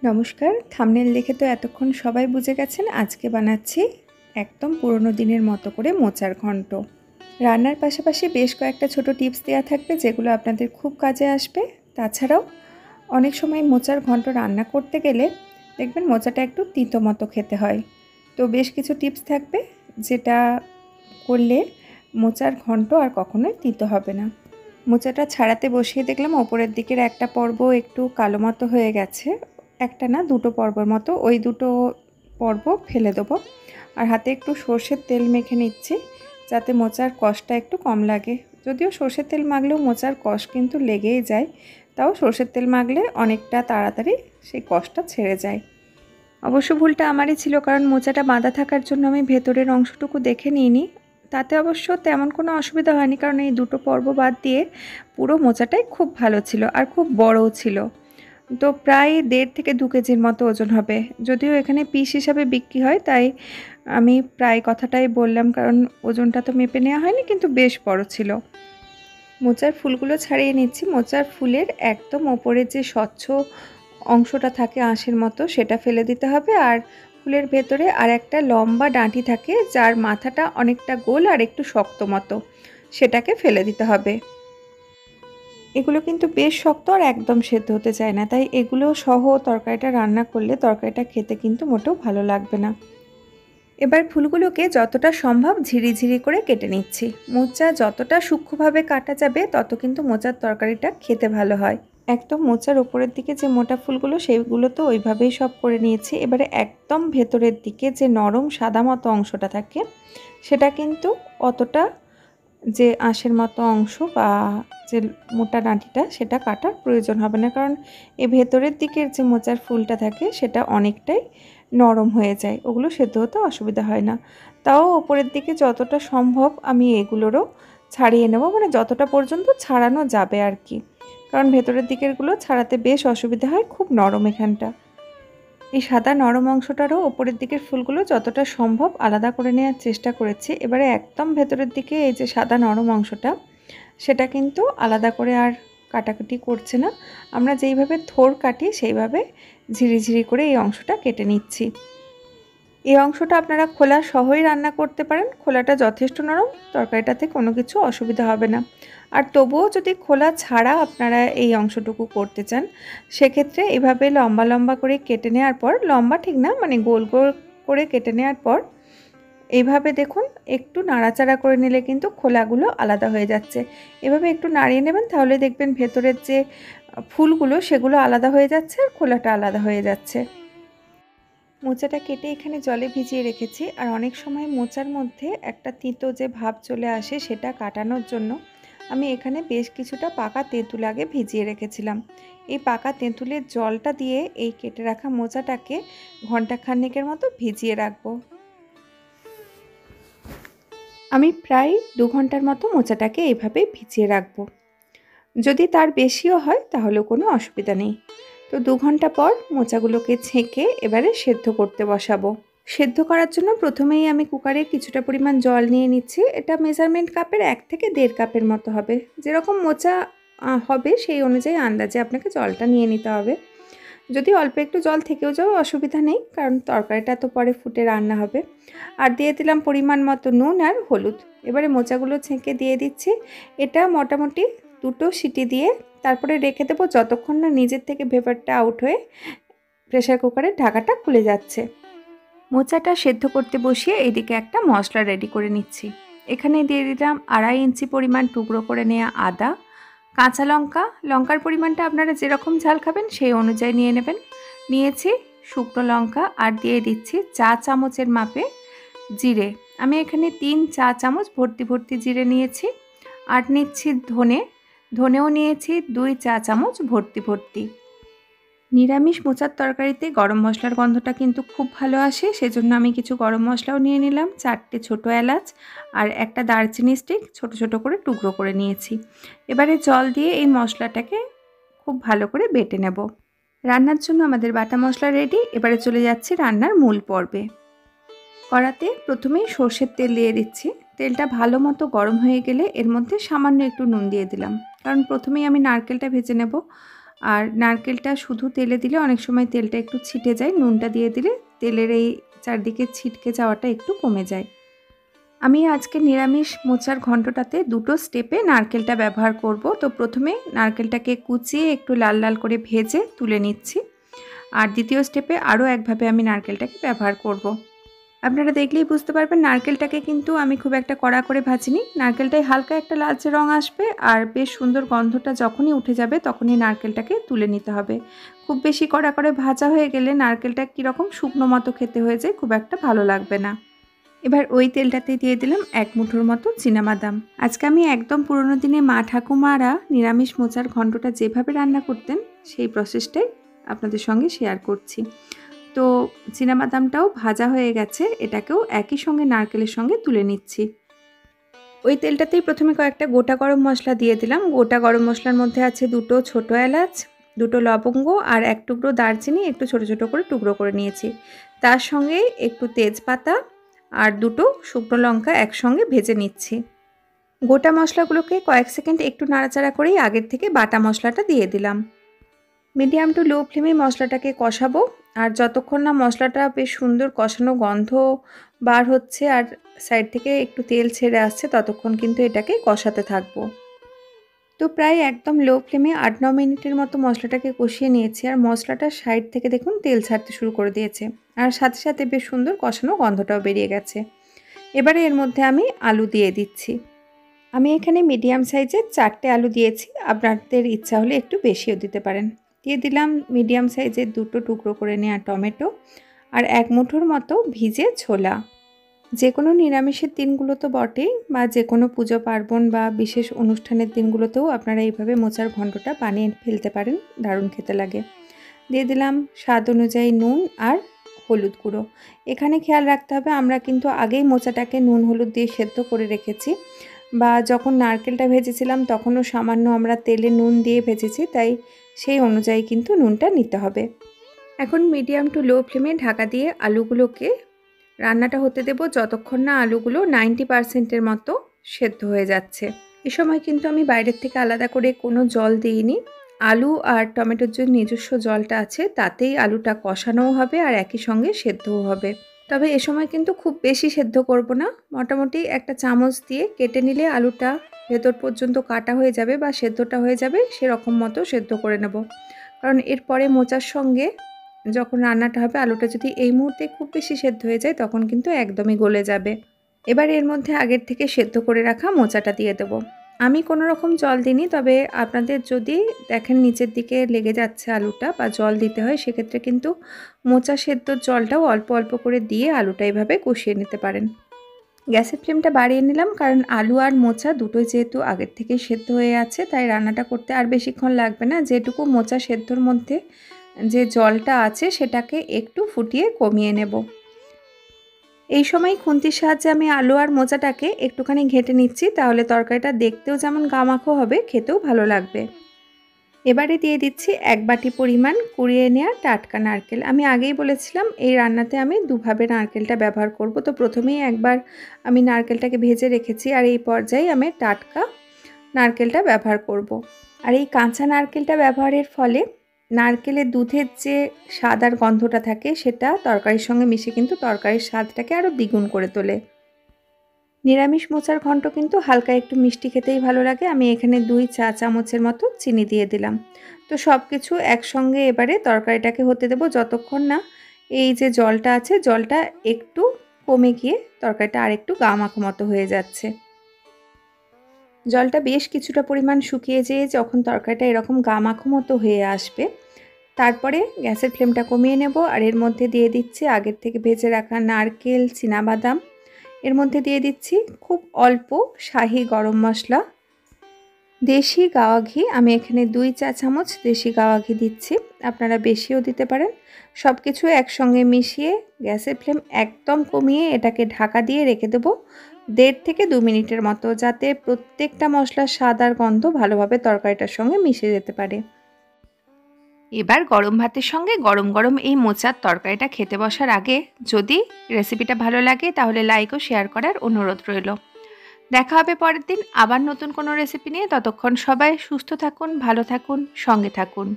নমস্কার। থাম্বনেল দেখে তো এতক্ষণ সবাই বুঝে গেছেন আজকে বানাচ্ছি একদম পুরনো দিনের মতো করে মোচার ঘন্ট। রান্নার পাশাপাশি বেশ কয়েকটা ছোট টিপস দেওয়া থাকবে যেগুলো আপনাদের খুব কাজে আসবে। তাছাড়াও অনেক সময় মোচার ঘন্ট রান্না করতে গেলে দেখবেন মোচাটা একটু তিতো মতো খেতে হয়, তো বেশ কিছু টিপস থাকবে যেটা করলে মোচার ঘন্ট আর কখনোই তিতো হবে না। মোচাটা ছাড়াতে বসিয়ে দেখলাম ওপরের দিকের একটা পর্ব একটু কালো মতো হয়ে গেছে, একটা না দুটো পর্বর মতো, ওই দুটো পর্ব ফেলে দেবো। আর হাতে একটু সর্ষের তেল মেখে নিচ্ছি যাতে মোচার কষটা একটু কম লাগে। যদিও সর্ষের তেল মাখলেও মোচার কষ কিন্তু লেগেই যায়, তাও সর্ষের তেল মাখলে অনেকটা তাড়াতাড়ি সেই কষটা ছেড়ে যায়। অবশ্য ভুলটা আমারই ছিল, কারণ মোচাটা বাঁধা থাকার জন্য আমি ভেতরের অংশটুকু দেখে নিইনি। তাতে অবশ্য তেমন কোনো অসুবিধা হয়নি, কারণ এই দুটো পর্ব বাদ দিয়ে পুরো মোচাটাই খুব ভালো ছিল আর খুব বড়ও ছিল। তো প্রায় 1.5 থেকে 2 কেজির মতো ওজন হবে। যদিও এখানে পিস হিসাবে বিক্রি হয়, তাই আমি প্রায় কথাটাই বললাম, কারণ ওজনটা তো মেপে নেওয়া হয়নি, কিন্তু বেশ বড় ছিল। মোচার ফুলগুলো ছাড়িয়ে নিচ্ছি। মোচার ফুলের একদম ওপরের যে স্বচ্ছ অংশটা থাকে আঁশের মতো, সেটা ফেলে দিতে হবে। আর ফুলের ভেতরে আর একটা লম্বা ডাঁটি থাকে যার মাথাটা অনেকটা গোল আর একটু শক্ত মতো, সেটাকে ফেলে দিতে হবে। এগুলো কিন্তু বেশ শক্ত আর একদম সেদ্ধ হতে চায় না, তাই এগুলো সহ তরকারিটা রান্না করলে তরকারিটা খেতে কিন্তু মোটেও ভালো লাগবে না। এবার ফুলগুলোকে যতটা সম্ভব ঝিরিঝিরি করে কেটে নিচ্ছি। মোচা যতটা সূক্ষ্মভাবে কাটা যাবে তত কিন্তু মোচার তরকারিটা খেতে ভালো হয়। একদম মোচার ওপরের দিকে যে মোটা ফুলগুলো সেইগুলো তো ওইভাবেই সব করে নিয়েছি। এবারে একদম ভেতরের দিকে যে নরম সাদা মতো অংশটা থাকে সেটা কিন্তু অতটা, যে আঁশের মতো অংশ বা যে মোটা ডাঁটিটা, সেটা কাটার প্রয়োজন হবে না, কারণ এই ভেতরের দিকের যে মোচার ফুলটা থাকে সেটা অনেকটাই নরম হয়ে যায়, ওগুলো সেদ্ধ হতে অসুবিধা হয় না। তাও ওপরের দিকে যতটা সম্ভব আমি এগুলোরও ছাড়িয়ে নেব, মানে যতটা পর্যন্ত ছাড়ানো যাবে আর কি, কারণ ভেতরের দিকেরগুলো ছাড়াতে বেশ অসুবিধা হয়, খুব নরম এখানটা। এই সাদা নরম অংশটারও ওপরের দিকের ফুলগুলো যতটা সম্ভব আলাদা করে নেওয়ার চেষ্টা করেছি। এবারে একদম ভেতরের দিকে এই যে সাদা নরম অংশটা, সেটা কিন্তু আলাদা করে আর কাটাকুটি করছে না, আমরা যেইভাবে থোড় কাটি সেইভাবে ঝিরিঝিরি করে এই অংশটা কেটে নিচ্ছি। এই অংশটা আপনারা খোলা সহই রান্না করতে পারেন, খোলাটা যথেষ্ট নরম, তরকারিটাতে কোনো কিছু অসুবিধা হবে না। আর তবুও যদি খোলা ছাড়া আপনারা এই অংশটুকু করতে চান, সেক্ষেত্রে এভাবে লম্বা লম্বা করে কেটে নেওয়ার পর, লম্বা ঠিক না মানে গোল গোল করে কেটে নেওয়ার পর এইভাবে দেখুন একটু নাড়াচাড়া করে নিলে কিন্তু খোলাগুলো আলাদা হয়ে যাচ্ছে। এভাবে একটু নাড়িয়ে নেবেন, তাহলে দেখবেন ভেতরের যে ফুলগুলো সেগুলো আলাদা হয়ে যাচ্ছে আর খোলাটা আলাদা হয়ে যাচ্ছে। মোচাটা কেটে এখানে জলে ভিজিয়ে রেখেছি, আর অনেক সময় মোচার মধ্যে একটা তিতো যে ভাব চলে আসে সেটা কাটানোর জন্য আমি এখানে বেশ কিছুটা পাকা তেঁতুল আগে ভিজিয়ে রেখেছিলাম। এই পাকা তেঁতুলের জলটা দিয়ে এই কেটে রাখা মোচাটাকে ঘন্টাখানেকের মতো ভিজিয়ে রাখবো। আমি প্রায় 2 ঘন্টার মতো মোচাটাকে এইভাবে ভিজিয়ে রাখবো। যদি তার বেশিও হয় তাহলেও কোনো অসুবিধা নেই। তো 2 ঘন্টা পর মোচাগুলোকে ছেঁকে এবারে সেদ্ধ করতে বসাবো। সেদ্ধ করার জন্য প্রথমেই আমি কুকারে কিছুটা পরিমাণ জল নিয়ে নিচ্ছি। এটা মেজারমেন্ট কাপের 1 থেকে 1.5 কাপের মতো হবে। যেরকম মোচা হবে সেই অনুযায়ী আন্দাজে আপনাকে জলটা নিয়ে নিতে হবে। যদি অল্প একটু জল থেকেও যাও অসুবিধা নেই, কারণ তরকারিটা তো পরে ফুটে রান্না হবে। আর দিয়ে দিলাম পরিমাণ মতো নুন আর হলুদ। এবারে মোচাগুলো ছেঁকে দিয়ে দিচ্ছি। এটা মোটামুটি 2টো সিটি দিয়ে তারপরে রেখে দেবো যতক্ষণ না নিজের থেকে ভেপারটা আউট হয়ে প্রেসার কুকারের ঢাকাটা খুলে যাচ্ছে। মোচাটা সেদ্ধ করতে বসিয়ে এইদিকে একটা মশলা রেডি করে নিচ্ছি। এখানে দিয়ে দিলাম 2.5 ইঞ্চি পরিমাণ টুকরো করে নেওয়া আদা, কাঁচা লঙ্কা, লঙ্কার পরিমাণটা আপনারা যেরকম ঝাল খাবেন সেই অনুযায়ী নিয়ে নেবেন, নিয়েছি শুকনো লঙ্কা, আর দিয়ে দিচ্ছি চা চামচের মাপে জিরে। আমি এখানে 3 চা চামচ ভর্তি ভর্তি জিরে নিয়েছি। আর নিচ্ছি ধনেও নিয়েছি 2 চা চামচ ভর্তি ভর্তি। নিরামিষ মোচার তরকারিতে গরম মশলার গন্ধটা কিন্তু খুব ভালো আসে, সেজন্য আমি কিছু গরম মশলাও নিয়ে নিলাম, 4টে ছোটো এলাচ আর একটা দারচিনি স্টিক ছোট ছোট করে টুকরো করে নিয়েছি। এবারে জল দিয়ে এই মশলাটাকে খুব ভালো করে বেটে নেব। রান্নার জন্য আমাদের বাটা মশলা রেডি। এবারে চলে যাচ্ছি রান্নার মূল পর্বে। কড়াতে প্রথমেই সর্ষের তেল দিয়ে দিচ্ছি। তেলটা ভালো মতো গরম হয়ে গেলে এর মধ্যে সামান্য একটু নুন দিয়ে দিলাম, কারণ প্রথমেই আমি নারকেলটা ভেজে নেব। আর নারকেলটা শুধু তেলে দিলে অনেক সময় তেলটা একটু ছিটে যায়, নুনটা দিয়ে দিলে তেলের এই চারদিকে ছিটকে যাওয়াটা একটু কমে যায়। আমি আজকে নিরামিষ মোচার ঘন্টটাতে দুটো স্টেপে নারকেলটা ব্যবহার করব। তো প্রথমে নারকেলটাকে কুচিয়ে একটু লাল লাল করে ভেজে তুলে নিচ্ছি, আর দ্বিতীয় স্টেপে আরও একভাবে আমি নারকেলটাকে ব্যবহার করব। আপনারা দেখলেই বুঝতে পারবেন নারকেলটাকে কিন্তু আমি খুব একটা কড়া করে ভাজিনি। নারকেলটায় হালকা একটা লালচে রং আসবে আর বেশ সুন্দর গন্ধটা যখনই উঠে যাবে তখনই নারকেলটাকে তুলে নিতে হবে। খুব বেশি কড়া করে ভাজা হয়ে গেলে নারকেলটা কীরকম শুকনো মতো খেতে হয়ে যায়, খুব একটা ভালো লাগবে না। এবার ওই তেলটাতে দিয়ে দিলাম 1 মুঠোর মতো চীনাবাদাম। আজকে আমি একদম পুরোনো দিনে মা ঠাকুমারা নিরামিষ মোচার ঘন্টটা যেভাবে রান্না করতেন সেই প্রসেসটাই আপনাদের সঙ্গে শেয়ার করছি। তো চীনাবাদামটাও ভাজা হয়ে গেছে, এটাকেও একই সঙ্গে নারকেলের সঙ্গে তুলে নিচ্ছি। ওই তেলটাতেই প্রথমে কয়েকটা গোটা গরম মশলা দিয়ে দিলাম। গোটা গরম মশলার মধ্যে আছে 2টো ছোটো এলাচ, 2টো লবঙ্গ আর 1 টুকরো দারচিনি একটু ছোট ছোট করে টুকরো করে নিয়েছি। তার সঙ্গে একটু তেজপাতা আর 2টো শুকনো লঙ্কা একসঙ্গে ভেজে নিচ্ছি। গোটা মশলাগুলোকে কয়েক সেকেন্ড একটু নাড়াচাড়া করেই আগের থেকে বাটা মশলাটা দিয়ে দিলাম। মিডিয়াম টু লো ফ্লেমে মশলাটাকে কষাবো, আর যতক্ষণ না মশলাটা বেশ সুন্দর কষানো গন্ধ বার হচ্ছে আর সাইড থেকে একটু তেল ছেড়ে আসছে ততক্ষণ কিন্তু এটাকে কষাতে থাকবো। তো প্রায় একদম লো ফ্লেমে 8-9 মিনিটের মতো মশলাটাকে কষিয়ে নিয়েছি, আর মশলাটা সাইড থেকে দেখুন তেল ছাড়তে শুরু করে দিয়েছে, আর সাথে সাথে বেশ সুন্দর কষানো গন্ধটাও বেরিয়ে গেছে। এবারে এর মধ্যে আমি আলু দিয়ে দিচ্ছি। আমি এখানে মিডিয়াম সাইজের 4টে আলু দিয়েছি, আপনাদের ইচ্ছা হলে একটু বেশিও দিতে পারেন। দিয়ে দিলাম মিডিয়াম সাইজের 2টো টুকরো করে নেওয়া টমেটো আর 1 মুঠোর মতো ভিজে ছোলা। যে কোনো নিরামিষের দিনগুলো তো বটেই, বা যে কোনো পুজো পার্বণ বা বিশেষ অনুষ্ঠানের দিনগুলোতেও আপনারা এইভাবে মোচার ঘন্টটা বানিয়ে ফেলতে পারেন, দারুণ খেতে লাগে। দিয়ে দিলাম স্বাদ অনুযায়ী নুন আর হলুদ গুঁড়ো। এখানে খেয়াল রাখতে হবে আমরা কিন্তু আগেই মোচাটাকে নুন হলুদ দিয়ে সেদ্ধ করে রেখেছি, বা যখন নারকেলটা ভেজেছিলাম তখনও সামান্য আমরা তেলে নুন দিয়ে ভেজেছি, তাই সেই অনুযায়ী কিন্তু নুনটা নিতে হবে। এখন মিডিয়াম টু লো ফ্লেমে ঢাকা দিয়ে আলুগুলোকে রান্নাটা হতে দেব যতক্ষণ না আলুগুলো 90%-এর মতো সেদ্ধ হয়ে যাচ্ছে। এ সময় কিন্তু আমি বাইরের থেকে আলাদা করে কোনো জল দিইনি। আলু আর টমেটোর যে নিজস্ব জলটা আছে তাতেই আলুটা কষানোও হবে আর একই সঙ্গে সেদ্ধও হবে। তবে এ সময় কিন্তু খুব বেশি সেদ্ধ করব না, মোটামুটি একটা চামচ দিয়ে কেটে নিলে আলুটা ভেতর পর্যন্ত কাটা হয়ে যাবে বা সেদ্ধটা হয়ে যাবে, সেরকম মতো সেদ্ধ করে নেব। কারণ এরপরে মোচার সঙ্গে যখন রান্নাটা হবে আলুটা যদি এই মুহূর্তে খুব বেশি সেদ্ধ হয়ে যায় তখন কিন্তু একদমই গলে যাবে। এবার এর মধ্যে আগের থেকে সেদ্ধ করে রাখা মোচাটা দিয়ে দেব। আমি কোনো রকম জল দিইনি, তবে আপনাদের যদি দেখেন নিচের দিকে লেগে যাচ্ছে আলুটা বা জল দিতে হয়, সেক্ষেত্রে কিন্তু মোচা সেদ্ধর জলটাও অল্প অল্প করে দিয়ে আলুটা এইভাবে কষিয়ে নিতে পারেন। গ্যাসের ফ্লেমটা বাড়িয়ে নিলাম, কারণ আলু আর মোচা দুটোই যেহেতু আগের থেকেই সেদ্ধ হয়ে আছে, তাই রান্নাটা করতে আর বেশিক্ষণ লাগবে না। যেটুকু মোচা সেদ্ধর মধ্যে যে জলটা আছে সেটাকে একটু ফুটিয়ে কমিয়ে নেব। এই সময় খুন্তির সাহায্যে আমি আলু আর মোচাটাকে একটুখানি ঘেঁটে নিচ্ছি, তাহলে তরকারিটা দেখতেও যেমন গামাখো হবে, খেতেও ভালো লাগবে। এবারে দিয়ে দিচ্ছি 1 বাটি পরিমাণ কুড়িয়ে নেওয়া টাটকা নারকেল। আমি আগেই বলেছিলাম এই রান্নাতে আমি দুভাবে নারকেলটা ব্যবহার করব। তো প্রথমেই একবার আমি নারকেলটাকে ভেজে রেখেছি, আর এই পর্যায়ে আমি টাটকা নারকেলটা ব্যবহার করব। আর এই কাঁচা নারকেলটা ব্যবহারের ফলে নারকেলের দুধের যে স্বাদ আর গন্ধটা থাকে সেটা তরকারির সঙ্গে মিশে কিন্তু তরকারির স্বাদটাকে আরও দ্বিগুণ করে তোলে। নিরামিষ মোচার ঘন্ট কিন্তু হালকা একটু মিষ্টি খেতেই ভালো লাগে। আমি এখানে 2 চা চামচের মতো চিনি দিয়ে দিলাম। তো সব কিছু একসঙ্গে এবারে তরকারিটাকে হতে দেব যতক্ষণ না এই যে জলটা আছে জলটা একটু কমে গিয়ে তরকারিটা আর একটু গামাখো মতো হয়ে যাচ্ছে। জলটা বেশ কিছুটা পরিমাণ শুকিয়ে যেয়ে যখন তরকারিটা এরকম গামাখো মতো হয়ে আসবে, তারপরে গ্যাসের ফ্লেমটা কমিয়ে নেব, আর এর মধ্যে দিয়ে দিচ্ছি আগের থেকে ভেজে রাখা নারকেল, চীনাবাদাম। এর মধ্যে দিয়ে দিচ্ছি খুব অল্প শাহি গরম মশলা, দেশি গাওয়া ঘি। আমি এখানে 2 চা চামচ দেশি গাওয়া ঘি দিচ্ছি, আপনারা বেশিও দিতে পারেন। সব কিছু একসঙ্গে মিশিয়ে গ্যাসের ফ্লেম একদম কমিয়ে এটাকে ঢাকা দিয়ে রেখে দেবো 1.5 থেকে 2 মিনিটের মতো, যাতে প্রত্যেকটা মশলার স্বাদ আর গন্ধ ভালোভাবে তরকারিটার সঙ্গে মিশে যেতে পারে। এবার গরম ভাতের সঙ্গে গরম গরম এই মোচার তরকারিটা খেতে বসার আগে যদি রেসিপিটা ভালো লাগে তাহলে লাইক ও শেয়ার করার অনুরোধ রইল। দেখা হবে পরের দিন আবার নতুন কোনো রেসিপি নিয়ে। ততক্ষণ সবাই সুস্থ থাকুন, ভালো থাকুন, সঙ্গে থাকুন।